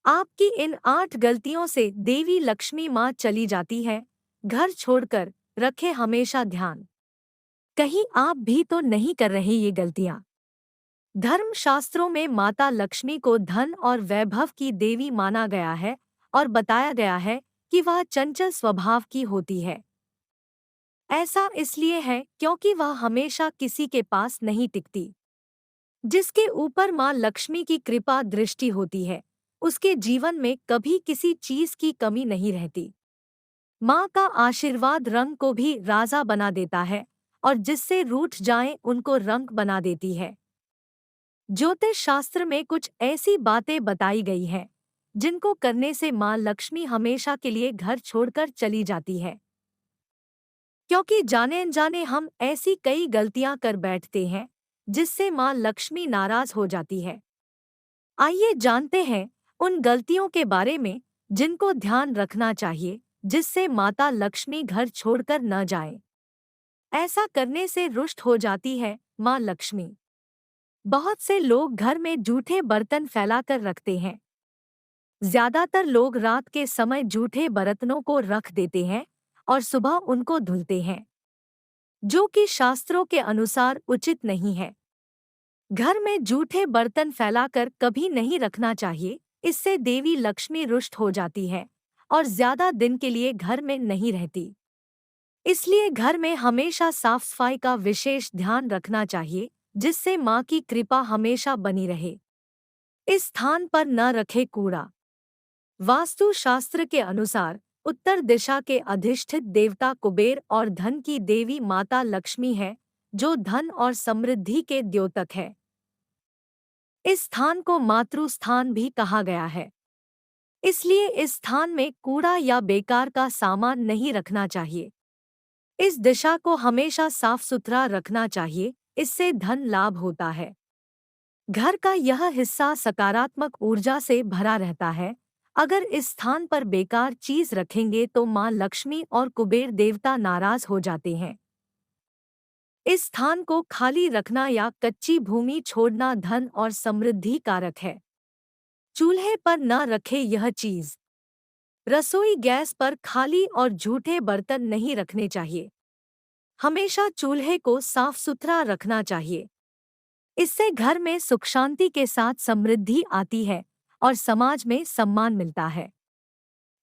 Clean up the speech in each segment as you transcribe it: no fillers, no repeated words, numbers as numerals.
आपकी इन 8 गलतियों से देवी लक्ष्मी माँ चली जाती है। घर छोड़कर रखे हमेशा ध्यान। कहीं आप भी तो नहीं कर रहे ये गलतियाँ। धर्मशास्त्रों में माता लक्ष्मी को धन और वैभव की देवी माना गया है और बताया गया है कि वह चंचल स्वभाव की होती है। ऐसा इसलिए है क्योंकि वह हमेशा किसी के पास नहीं टिकती। जिसके ऊपर माँ लक्ष्मी की कृपा दृष्टि होती है, उसके जीवन में कभी किसी चीज की कमी नहीं रहती। माँ का आशीर्वाद रंग को भी राजा बना देता है और जिससे रूठ जाएं उनको रंग बना देती है। ज्योतिष शास्त्र में कुछ ऐसी बातें बताई गई हैं जिनको करने से माँ लक्ष्मी हमेशा के लिए घर छोड़कर चली जाती है। क्योंकि जाने अनजाने हम ऐसी कई गलतियां कर बैठते हैं जिससे माँ लक्ष्मी नाराज हो जाती है। आइए जानते हैं उन गलतियों के बारे में जिनको ध्यान रखना चाहिए जिससे माता लक्ष्मी घर छोड़कर न जाए। ऐसा करने से रुष्ट हो जाती है माँ लक्ष्मी। बहुत से लोग घर में जूठे बर्तन फैलाकर रखते हैं। ज्यादातर लोग रात के समय जूठे बर्तनों को रख देते हैं और सुबह उनको धुलते हैं, जो कि शास्त्रों के अनुसार उचित नहीं है। घर में जूठे बर्तन फैलाकर कभी नहीं रखना चाहिए, इससे देवी लक्ष्मी रुष्ट हो जाती है और ज्यादा दिन के लिए घर में नहीं रहती। इसलिए घर में हमेशा साफ सफाई का विशेष ध्यान रखना चाहिए जिससे माँ की कृपा हमेशा बनी रहे। इस स्थान पर न रखे कूड़ा। वास्तु शास्त्र के अनुसार उत्तर दिशा के अधिष्ठित देवता कुबेर और धन की देवी माता लक्ष्मी है, जो धन और समृद्धि के द्योतक है। इस स्थान को मातृ स्थान भी कहा गया है। इसलिए इस स्थान में कूड़ा या बेकार का सामान नहीं रखना चाहिए। इस दिशा को हमेशा साफ सुथरा रखना चाहिए, इससे धन लाभ होता है। घर का यह हिस्सा सकारात्मक ऊर्जा से भरा रहता है। अगर इस स्थान पर बेकार चीज रखेंगे तो माँ लक्ष्मी और कुबेर देवता नाराज हो जाते हैं। इस स्थान को खाली रखना या कच्ची भूमि छोड़ना धन और समृद्धि कारक है। चूल्हे पर न रखे यह चीज। रसोई गैस पर खाली और झूठे बर्तन नहीं रखने चाहिए। हमेशा चूल्हे को साफ सुथरा रखना चाहिए। इससे घर में सुख शांति के साथ समृद्धि आती है और समाज में सम्मान मिलता है।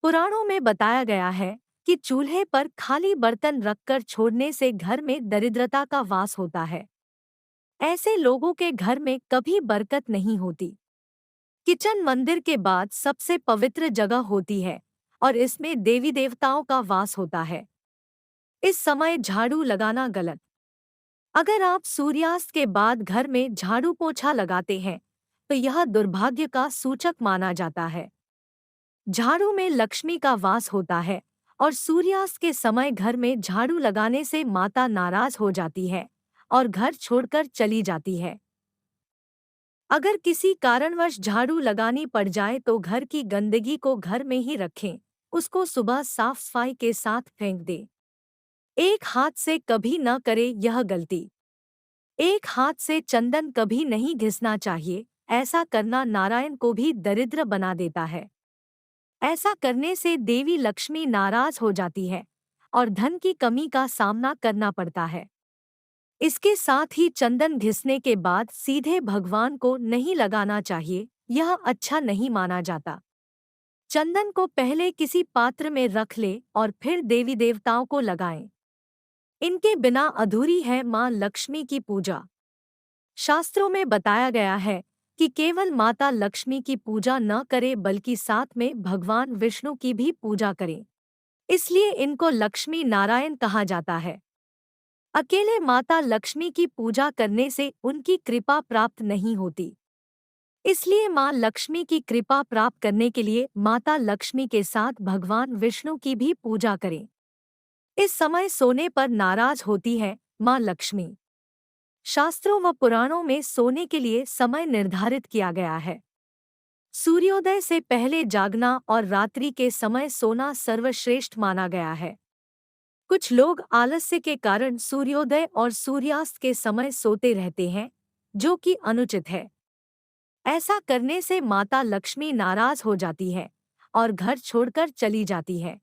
पुराणों में बताया गया है कि चूल्हे पर खाली बर्तन रखकर छोड़ने से घर में दरिद्रता का वास होता है। ऐसे लोगों के घर में कभी बरकत नहीं होती। किचन मंदिर के बाद सबसे पवित्र जगह होती है और इसमें देवी देवताओं का वास होता है। इस समय झाड़ू लगाना गलत। अगर आप सूर्यास्त के बाद घर में झाड़ू पोछा लगाते हैं तो यह दुर्भाग्य का सूचक माना जाता है। झाड़ू में लक्ष्मी का वास होता है और सूर्यास्त के समय घर में झाड़ू लगाने से माता नाराज हो जाती है और घर छोड़कर चली जाती है। अगर किसी कारणवश झाड़ू लगानी पड़ जाए तो घर की गंदगी को घर में ही रखें, उसको सुबह साफ सफाई के साथ फेंक दें। एक हाथ से कभी न करें यह गलती। एक हाथ से चंदन कभी नहीं घिसना चाहिए, ऐसा करना नारायण को भी दरिद्र बना देता है। ऐसा करने से देवी लक्ष्मी नाराज हो जाती है और धन की कमी का सामना करना पड़ता है। इसके साथ ही चंदन घिसने के बाद सीधे भगवान को नहीं लगाना चाहिए, यह अच्छा नहीं माना जाता। चंदन को पहले किसी पात्र में रख ले और फिर देवी देवताओं को लगाएं। इनके बिना अधूरी है माँ लक्ष्मी की पूजा। शास्त्रों में बताया गया है कि केवल माता लक्ष्मी की पूजा न करें बल्कि साथ में भगवान विष्णु की भी पूजा करें। इसलिए इनको लक्ष्मी नारायण कहा जाता है। अकेले माता लक्ष्मी की पूजा करने से उनकी कृपा प्राप्त नहीं होती। इसलिए माँ लक्ष्मी की कृपा प्राप्त करने के लिए माता लक्ष्मी के साथ भगवान विष्णु की भी पूजा करें। इस समय सोने पर नाराज होती है माँ लक्ष्मी। शास्त्रों व पुराणों में सोने के लिए समय निर्धारित किया गया है। सूर्योदय से पहले जागना और रात्रि के समय सोना सर्वश्रेष्ठ माना गया है। कुछ लोग आलस्य के कारण सूर्योदय और सूर्यास्त के समय सोते रहते हैं, जो कि अनुचित है। ऐसा करने से माता लक्ष्मी नाराज हो जाती है और घर छोड़कर चली जाती है।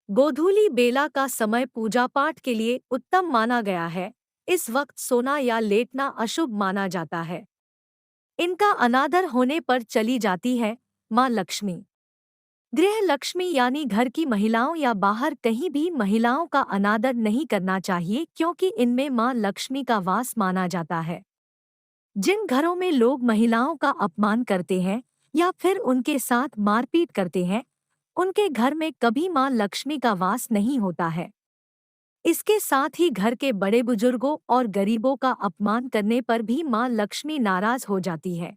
गोधूली बेला का समय पूजा पाठ के लिए उत्तम माना गया है। इस वक्त सोना या लेटना अशुभ माना जाता है। इनका अनादर होने पर चली जाती है माँ लक्ष्मी। गृह लक्ष्मी यानी घर की महिलाओं या बाहर कहीं भी महिलाओं का अनादर नहीं करना चाहिए, क्योंकि इनमें माँ लक्ष्मी का वास माना जाता है। जिन घरों में लोग महिलाओं का अपमान करते हैं या फिर उनके साथ मारपीट करते हैं, उनके घर में कभी माँ लक्ष्मी का वास नहीं होता है। इसके साथ ही घर के बड़े बुजुर्गों और गरीबों का अपमान करने पर भी माँ लक्ष्मी नाराज हो जाती है।